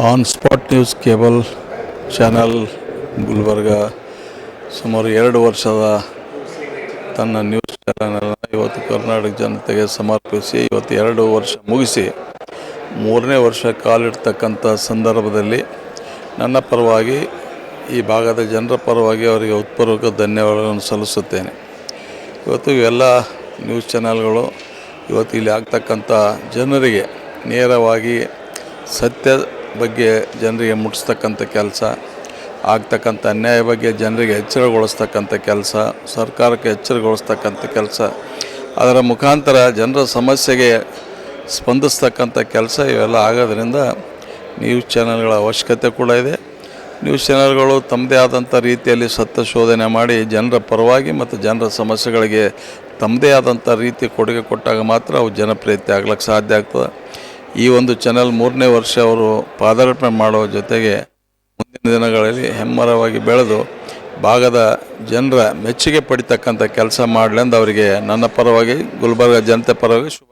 On spot news cable channel Gulbarga ಸುಮಾರು 2 ವರ್ಷದ ತನ್ನ ನ್ಯೂಸ್ ಚಾನಲನ್ನು ಇವತ್ತು ಕರ್ನಾಟಕ ಜನತೆಗೆ ಸಮರ್ಪಿಸಿ ಇವತ್ತು 2 ವರ್ಷ ಮುಗಿಸಿ 3ನೇ ವರ್ಷ ಕಾಲಿಡ್ತಕ್ಕಂಥ ಸಂದರ್ಭದಲ್ಲಿ ನನ್ನ ಪರವಾಗಿ ಈ ಭಾಗದ ಜನರ ಪರವಾಗಿ ಅವರಿಗೆ ಹೃತ್ಪೂರ್ವಕ ಧನ್ಯವಾದಗಳನ್ನು ಸಲ್ಲಿಸುತ್ತೇನೆ. ಇವತ್ತು ಇವೆಲ್ಲ ನ್ಯೂಸ್ ಚಾನಲ್ಗಳು ಇವತ್ತು ಇಲ್ಲಿ ಆಗ್ತಕ್ಕಂಥ ಜನರಿಗೆ ನೇರವಾಗಿ ಸತ್ಯ ಬಗ್ಗೆ ಜನರಿಗೆ ಮುಟ್ಟಿಸ್ತಕ್ಕಂಥ ಕೆಲಸ, ಆಗ್ತಕ್ಕಂಥ ಅನ್ಯಾಯ ಬಗ್ಗೆ ಜನರಿಗೆ ಎಚ್ಚರಗೊಳಿಸ್ತಕ್ಕಂಥ ಕೆಲಸ, ಸರ್ಕಾರಕ್ಕೆ ಎಚ್ಚರಗೊಳಿಸ್ತಕ್ಕಂಥ ಕೆಲಸ, ಅದರ ಮುಖಾಂತರ ಜನರ ಸಮಸ್ಯೆಗೆ ಸ್ಪಂದಿಸ್ತಕ್ಕಂಥ ಕೆಲಸ ಇವೆಲ್ಲ ಆಗೋದ್ರಿಂದ ನ್ಯೂಸ್ ಚಾನಲ್ಗಳ ಅವಶ್ಯಕತೆ ಕೂಡ ಇದೆ. ನ್ಯೂಸ್ ಚಾನಲ್ಗಳು ತಮ್ಮದೇ ಆದಂಥ ರೀತಿಯಲ್ಲಿ ಸತ್ಯ ಶೋಧನೆ ಮಾಡಿ ಜನರ ಪರವಾಗಿ ಮತ್ತು ಜನರ ಸಮಸ್ಯೆಗಳಿಗೆ ತಮ್ಮದೇ ಆದಂಥ ರೀತಿ ಕೊಡುಗೆ ಕೊಟ್ಟಾಗ ಮಾತ್ರ ಅವು ಜನಪ್ರಿಯತೆ ಆಗ್ಲಿಕ್ಕೆ ಸಾಧ್ಯ ಆಗ್ತದೆ. ಈ ಒಂದು ಚಾನಲ್ 3ನೇ ವರ್ಷ ಅವರು ಪಾದಾರ್ಪಣೆ ಮಾಡುವ ಜೊತೆಗೆ ಮುಂದಿನ ದಿನಗಳಲ್ಲಿ ಹೆಮ್ಮರವಾಗಿ ಬೆಳೆದು ಭಾಗದ ಜನರ ಮೆಚ್ಚುಗೆ ಪಡಿತಕ್ಕಂಥ ಕೆಲಸ ಮಾಡಲೆಂದು ಅವರಿಗೆ ನನ್ನ ಪರವಾಗಿ ಗುಲ್ಬರ್ಗ ಜನತೆ ಪರವಾಗಿ ಶುಭ